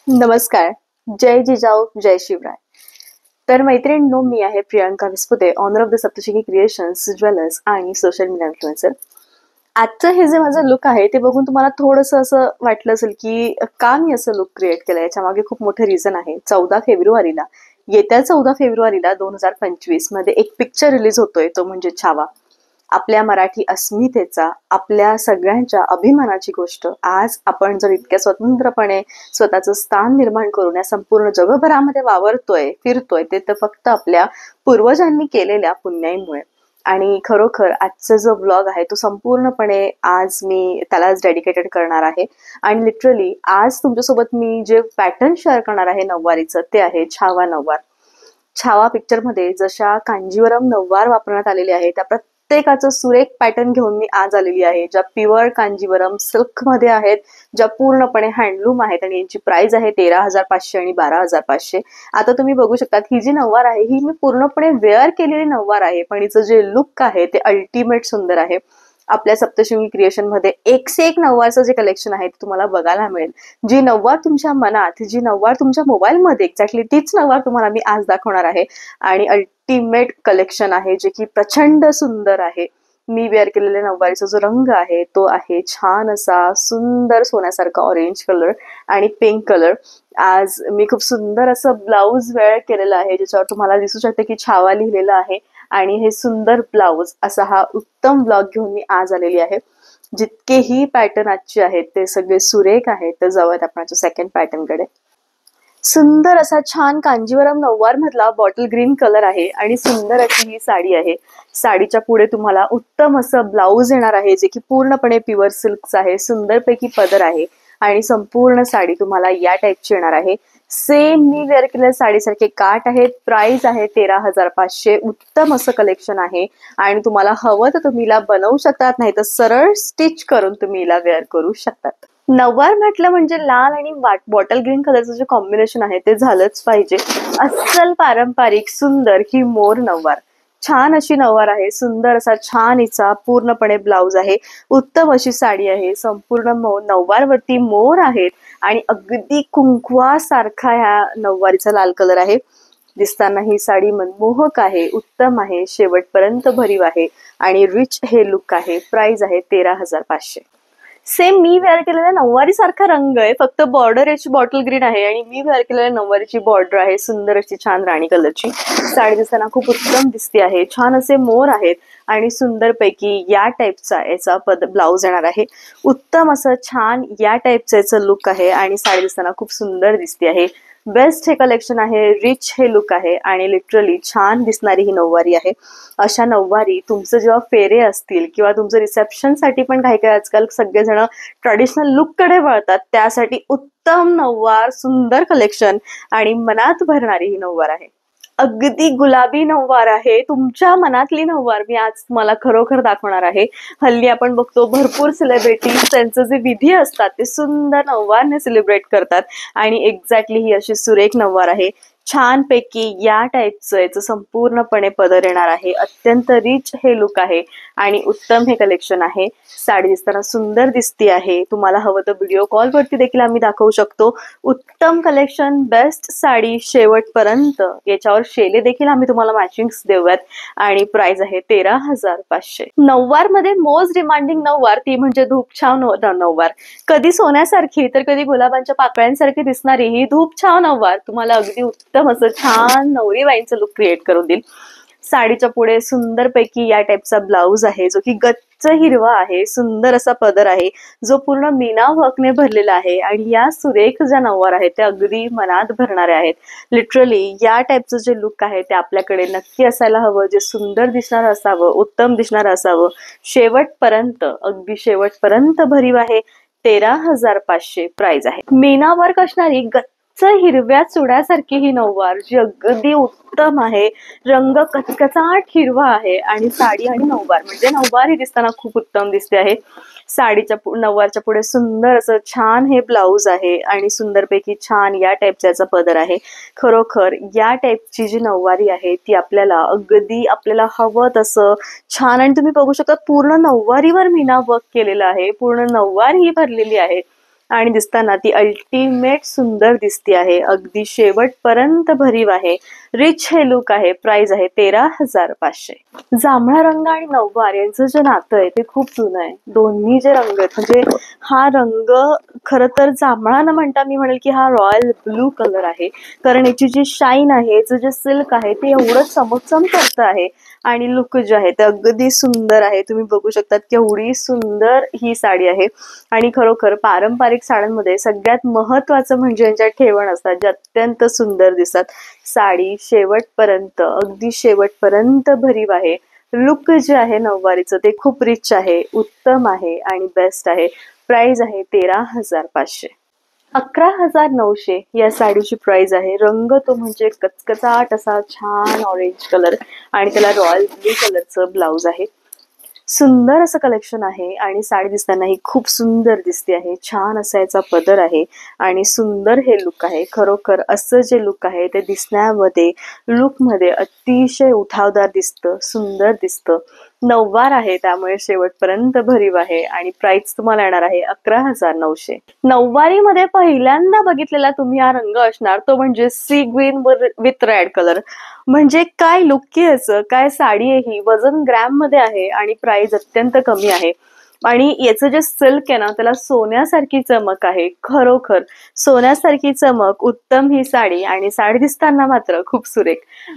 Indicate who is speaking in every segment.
Speaker 1: नमस्कार. जय जिजाऊ, जय शिवराय. तर मैत्रिणींनो, मी आहे Priyanka Vispute, owner of the Saptashrungi creations, jewellers आणि सोशल मीडिया इन्फ्लुएन्सर. आजचं हे जे माझं लुक आहे ते बघून तुम्हाला थोडंसं असं वाटलं असेल की का मी असं लुक क्रिएट केलं. याच्यामागे खूप मोठं रिझन आहे. 14 फेब्रुवारीला, येत्या 14 फेब्रुवारीला 2025 मध्ये एक पिक्चर रिलीज होतोय, तो म्हणजे छावा. आपल्या मराठी अस्मितेचा, आपल्या सगळ्यांच्या अभिमानाची गोष्ट. आज आपण जर इतक्या स्वतंत्रपणे स्वतःचं स्थान निर्माण करून या संपूर्ण जगभरामध्ये वावरतोय, फिरतोय, ते तर फक्त आपल्या पूर्वजांनी केलेल्या पुण्याईमुळे. आणि खरोखर आजचा जो ब्लॉग आहे तो संपूर्णपणे आज मी त्यालाच डेडिकेटेड करणार आहे. आणि लिटरली आज तुमच्यासोबत मी जे पॅटर्न शेअर करणार आहे नऊवारीचं, ते आहे छावा नऊवार. छावा पिक्चरमध्ये जशा कांजीवरम नऊवार वापरण्यात आलेले आहे, त्या प्रत्येकाचं सुरेख पॅटर्न घेऊन मी आज आलेली आहे, ज्या प्युअर कांजीवरम सिल्क मध्ये आहेत, ज्या पूर्णपणे हँडलूम आहेत. आणि यांची प्राइस आहे 13,500 आणि 12,500. आता तुम्ही बघू शकता, ही जी नऊवार आहे ही मी पूर्णपणे वेअर केलेली नऊवार आहे, पण हिचं जे लुक आहे ते अल्टिमेट सुंदर आहे. आपल्या सप्तशृंगी क्रिएशन मध्ये एक से एक नऊवारचं जे कलेक्शन आहे ते तुम्हाला बघायला मिळेल. जी नऊवार तुमच्या मनात, जी नऊवार तुमच्या मोबाईलमध्ये, एक्झॅक्टली तीच नऊवार तुम्हाला मी आज दाखवणार आहे. आणि अल्टिमेट कलेक्शन आहे, जे की प्रचंड सुंदर आहे. मी वेअर केलेल्या नऊवारीचा जो रंग आहे तो आहे छान असा सुंदर सोन्यासारखा ऑरेंज कलर आणि पिंक कलर. आज मी खूप सुंदर असं ब्लाउज वेअर केलेलं आहे, ज्याच्यावर तुम्हाला दिसू शकते की छावा लिहिलेलं आहे. आणि हे सुंदर ब्लाउज असा हा उत्तम ब्लॉग घेऊन मी आज आलेली आहे. जितकेही पॅटर्न आजचे आहेत ते सगळे सुरेख आहेत. तर जाऊयात आपण सेकंड पॅटर्न कडे. सुंदर असा छान कांजीवरम नऊवार मधला बॉटल ग्रीन कलर आहे आणि सुंदर अशी ही साडी आहे. साडीच्या पुढे तुम्हाला उत्तम असं ब्लाउज येणार आहे, जे की पूर्णपणे प्युअर सिल्कचं आहे. सुंदरपैकी पदर आहे आणि संपूर्ण साडी तुम्हाला या टाईपची येणार आहे. सेम मी वेअर केलेल्या साडीसारखे काठ आहेत. प्राइस आहे 13,500. उत्तम असं कलेक्शन आहे आणि तुम्हाला हवं तर तुम्ही हिला बनवू शकतात, नाही तर सरळ स्टिच करून तुम्ही हिला वेअर करू शकतात. नऊवार म्हटलं म्हणजे लाल आणि बॉटल ग्रीन कलरचं जे कॉम्बिनेशन आहे ते झालंच पाहिजे. अस्सल पारंपरिक सुंदर ही मोर नऊवार. छान अशी नऊवार आहे. सुंदर असा छान हिचा पूर्णपणे ब्लाउज आहे. उत्तम अशी साडी आहे. संपूर्ण नऊवारवरती मोर आहेत आणि अगदी कुंकवासारखा ह्या नऊवारीचा लाल कलर आहे. दिसताना ही साडी मनमोहक आहे, उत्तम आहे, शेवटपर्यंत भरीव आहे आणि रिच हे लुक आहे. प्राइस आहे 13,500. सेम मी वेअर केलेल्या नऊवारी सारखा रंग आहे, फक्त बॉर्डर याची बॉटल ग्रीन आहे आणि मी वेअर केलेल्या नऊवारीची बॉर्डर आहे सुंदर अशी छान राणी कलरची. साडी दिसताना खूप उत्तम दिसते आहे. छान असे मोर आहेत आणि सुंदरपैकी या टाईपचा याचा ब्लाउज येणार आहे. उत्तम असं छान या टाईपचं याचं लुक आहे आणि साडी दिसताना खूप सुंदर दिसते आहे. बेस्ट हे कलेक्शन आहे, रिच हे लुक आहे आणि लिटरली छान दिसणारी ही नऊवारी आहे. अशा नऊवारी तुमचं जेव्हा फेरे असतील किंवा तुमचं रिसेप्शनसाठी पण काही काही आजकाल सगळेजण ट्रेडिशनल लुक कडे वळतात, त्यासाठी उत्तम नऊवार, सुंदर कलेक्शन आणि मनात भरणारी ही नऊवार आहे. अगदी गुलाबी नऊवार आहे, तुमच्या मनातली नऊवार मी आज तुम्हाला खरोखर दाखवणार आहे. हल्ली आपण बघतो भरपूर सेलिब्रिटीज त्यांचं जे विधी असतात ते सुंदर नऊवारने सेलिब्रेट करतात आणि एक्झॅक्टली ही अशी सुरेख नऊवार आहे. छानपैकी या टाईपचं याचं संपूर्णपणे पदर येणार आहे. अत्यंत रिच हे लुक आहे आणि उत्तम हे कलेक्शन आहे. साडी दिसताना सुंदर दिसती आहे. तुम्हाला हवं तर व्हिडिओ कॉलवरती देखील आम्ही दाखवू शकतो. उत्तम कलेक्शन, बेस्ट साडी शेवटपर्यंत. याच्यावर शेले देखील आम्ही तुम्हाला मॅचिंग देऊयात आणि प्राइस आहे 13,500. नऊवार मध्ये मोस्ट डिमांडिंग नऊवार ती म्हणजे धूपछाव नऊवार. कधी सोन्यासारखी तर कधी गुलाबांच्या पाकळ्यांसारखी दिसणारी ही धूपछाव नऊवार तुम्हाला अगदी उत्तम असं छान नवरी बाईंचं लुक क्रिएट करून देईल. साडीच्या पुढे सुंदरपैकी या टाईपचा ब्लाउज आहे, जो की गच्च हिरवा आहे. सुंदर असा पदर आहे, जो पूर्ण मीना वर्कने भरलेला आहे आणि या सुरेख ज्या नऊवार आहेत त्या अगदी मनात भरणाऱ्या आहेत. लिटरली या टाईपचं जे लुक आहे ते आपल्याकडे नक्की असायला हवं, जे सुंदर दिसणारं असावं, उत्तम दिसणारं असावं. शेवटपर्यंत, अगदी शेवटपर्यंत भरीव आहे. 13,500 प्राइस आहे. मीना वर्क असणारी हिरव्या चुड्यासारखी ही नऊवार, जी अगदी उत्तम आहे. रंग कचकचाट हिरवा आहे आणि साडी आणि नऊवार म्हणजे नऊवार ही दिसताना खूप उत्तम दिसते आहे. साडीच्या नऊवारच्या पुढे सुंदर असं छान हे ब्लाउज आहे आणि सुंदरपैकी छान या टाईपचा याचा पदर आहे. खरोखर या टाईपची जी नऊवारी आहे ती आपल्याला अगदी आपल्याला हवं तसं छान. आणि तुम्ही बघू शकता पूर्ण नऊवारीवर मीना वर्क केलेलं आहे, पूर्ण नऊवार ही भरलेली आहे. आणि दिसताना ती अल्टिमेट सुंदर दिसती आहे. अगदी शेवटपर्यंत भरीव आहे. रिच हे लुक आहे. प्राइस आहे 13,500. जांभळा रंग आणि नऊवार यांचं जे नातं आहे ते खूप जुनं आहे. दोन्ही जे रंग आहेत म्हणजे हा रंग खरं तर जांभळा न म्हणता मी म्हणेल की हा रॉयल ब्लू कलर आहे. कारण याची जी शाईन आहे, जे सिल्क आहे ते एवढं चमकचम करत आहे आणि लुक जे आहे ते अगदी सुंदर आहे. तुम्ही बघू शकतात केवढी सुंदर ही साडी आहे. आणि खरोखर पारंपरिक साड्यांमध्ये सगळ्यात महत्वाचं म्हणजे यांच्या ठेवण असतात, जे अत्यंत सुंदर दिसतात. साडी शेवटपर्यंत अगदी शेवटपर्यंत भरीव आहे. लुक जे आहे नऊवारीचं ते खूप रिच आहे, उत्तम आहे आणि बेस्ट आहे. प्राइस आहे 13,500. 11,900 या साडीची प्राइस आहे. रंग तो म्हणजे कचकचाट असा छान ऑरेंज कलर आणि त्याला रॉयल ब्लू कलरचं ब्लाउज आहे. सुंदर असं कलेक्शन आहे आणि साडी दिसताना ही खूप सुंदर दिसते आहे. छान असा याचा पदर आहे आणि सुंदर हे लुक आहे. खरोखर असं जे लुक आहे ते दिसण्यामध्ये लुकमध्ये अतिशय उठावदार दिसतं, सुंदर दिसतं. नऊवार आहे त्यामुळे शेवटपर्यंत भरीव आहे आणि प्राइस तुम्हाला येणार आहे 11,900. नऊवारीमध्ये पहिल्यांदा बघितलेला तुम्ही हा रंग असणार तो म्हणजे sea green with red colour. म्हणजे काय लुक आहे याचं, काय साडी आहे ही. वजन ग्रॅम मध्ये आहे आणि प्राइस अत्यंत कमी आहे. आणि याचं जे सिल्क आहे ना त्याला सोन्यासारखी चमक आहे. खरोखर सोन्यासारखी चमक, उत्तम ही साडी आणि साडी दिसताना मात्र खूप सुरेख,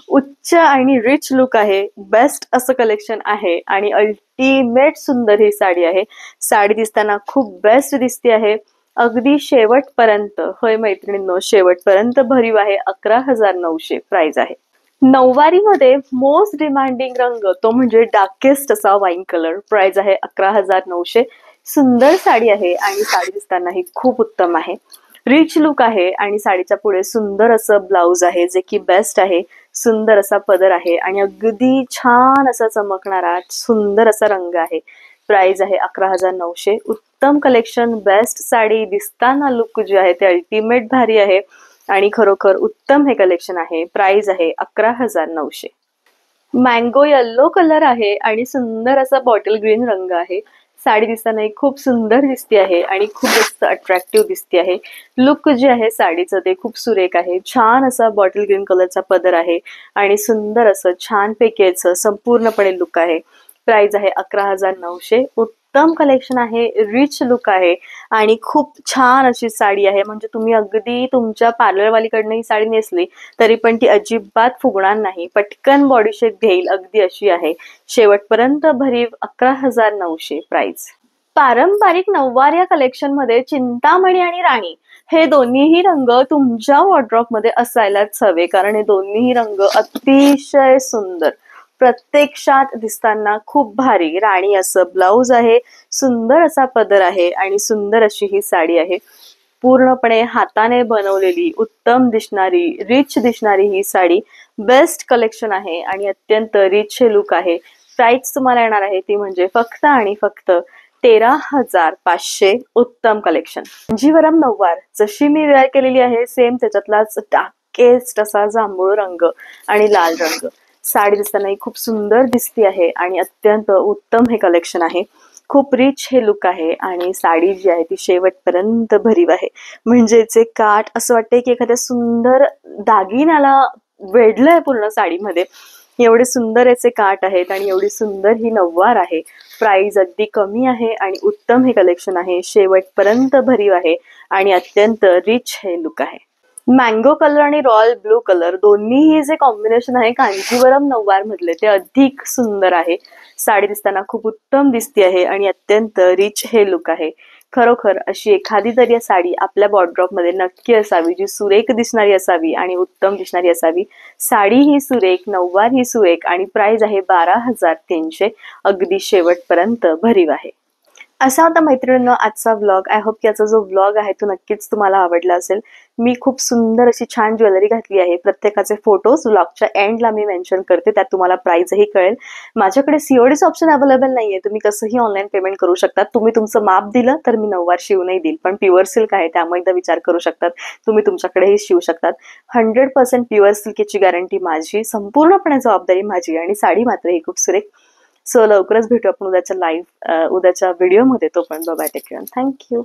Speaker 1: उच्च आणि रिच लुक आहे. बेस्ट असं कलेक्शन आहे आणि अल्टिमेट सुंदर ही साडी आहे. साडी दिसताना खूप बेस्ट दिसते आहे. अगदी शेवटपर्यंत, होय मैत्रिणींनो, शेवटपर्यंत भरीव आहे. 11,900 प्राइस आहे. नऊवारीमध्ये मोस्ट डिमांडिंग रंग तो म्हणजे डार्केस्ट असा वाईन कलर. प्राइस आहे 11,900. सुंदर साडी आहे आणि साडी दिसताना ही खूप उत्तम आहे. रिच लुक आहे आणि साडीच्या पुढे सुंदर असं ब्लाउज आहे जे की बेस्ट आहे. सुंदर असा पदर आहे आणि अगदी छान असा चमकणारा सुंदर असा रंग आहे. प्राइस आहे 11,900. उत्तम कलेक्शन, बेस्ट साडी, दिसताना लुक जे आहे ते अल्टिमेट भारी आहे आणि खरोखर उत्तम हे कलेक्शन आहे. प्राइस आहे 11,900. मँगो येल्लो कलर आहे आणि सुंदर असा बॉटल ग्रीन रंग आहे. साडी दिसताना खूप सुंदर दिसते आहे आणि खूप जास्त अट्रॅक्टिव्ह दिसते आहे. लुक जे आहे साडीचं ते खूप सुरेख आहे. छान असा बॉटल ग्रीन कलरचा पदर आहे आणि सुंदर असं छान पैकी संपूर्णपणे लुक आहे. प्राइस आहे 11,900. उत्तम कलेक्शन आहे, रिच लुक आहे आणि खूप छान अशी साडी आहे. म्हणजे तुम्ही अगदी तुमच्या पार्लरवालीकडनं ही साडी नेसली तरी पण ती अजिबात फुगणार नाही. पटकन बॉडी शेप घेईल अगदी अशी आहे. शेवटपर्यंत भरीव 11,900 प्राइस. पारंपरिक नऊवार या कलेक्शन मध्ये चिंतामणी आणि राणी हे दोन्हीही रंग तुमच्या वॉर्डरोब मध्ये असायलाच हवे, कारण हे दोन्हीही रंग अतिशय सुंदर, प्रत्यक्षात दिसताना खूप भारी. राणी असं ब्लाउज आहे, सुंदर असा पदर आहे आणि सुंदर अशी ही साडी आहे. पूर्णपणे हाताने बनवलेली, उत्तम दिसणारी, रिच दिसणारी ही साडी. बेस्ट कलेक्शन आहे आणि अत्यंत रिच हे लुक आहे. प्राइस तुम्हाला येणार आहे ती म्हणजे फक्त आणि फक्त 13,500. उत्तम कलेक्शन. कांजीवरम नऊवार जशी मी वेअर केलेली आहे सेम त्याच्यातलाच डार्केस्ट असा जांभूळ रंग आणि लाल रंग. साडी दिसताना खूप सुंदर दिसती आहे आणि अत्यंत उत्तम हे कलेक्शन आहे. खूप रिच हे लुक आहे आणि साडी जी आहे ती शेवटपर्यंत भरीव आहे. म्हणजेच काठ असं वाटतंय की एखाद्या सुंदर दागिन्याला वेढलंय पूर्ण साडीमध्ये. एवढे सुंदर याचे काठ आहेत आणि एवढी सुंदर ही नऊवार आहे. प्राइस अगदी कमी आहे आणि उत्तम हे कलेक्शन आहे. शेवटपर्यंत भरीव आहे आणि अत्यंत रिच हे लुक आहे. मँगो कलर आणि रॉयल ब्लू कलर दोन्हीही जे कॉम्बिनेशन आहे कांजीवरम नऊवार मधले ते अधिक सुंदर आहे. साडी दिसताना खूप उत्तम दिसते आहे आणि अत्यंत रिच हे लुक आहे. खरोखर अशी एखादी तरी साडी आपल्या वॉर्डरोब मध्ये नक्की असावी, जी सुरेख दिसणारी असावी आणि उत्तम दिसणारी असावी. साडी ही सुरेख, नऊवार ही सुरेख आणि प्राइस आहे 12,300. अगदी शेवटपर्यंत भरीव आहे. असा होता मैत्रिणींनो आजचा व्लॉग. आय होप की याचा जो व्लॉग आहे तो नक्कीच तुम्हाला आवडला असेल. मी खूप सुंदर अशी छान ज्वेलरी घातली आहे. प्रत्येकाचे फोटोज व्लॉगच्या एंडला मी मेन्शन करते, त्यात तुम्हाला प्राइसही कळेल. माझ्याकडे सीओडीचं ऑप्शन अवेलेबल नाहीये, तुम्ही कसंही ऑनलाईन पेमेंट करू शकता. तुम्ही तुमचं माप दिलं तर मी नऊवार शिवूनही देईल, पण प्युअर सिल्क आहे त्यामुळे एकदा विचार करू शकतात, तुम्ही तुमच्याकडेही शिवू शकतात. 100% प्युअर सिल्कची गॅरंटी माझी, संपूर्णपणे जबाबदारी माझी आणि साडी मात्र ही खूप सुरेख. सो लवकरच भेटू आपण उद्याच्या व्हिडिओमध्ये. तोपर्यंत बाय, टेक केअर, थँक्यू.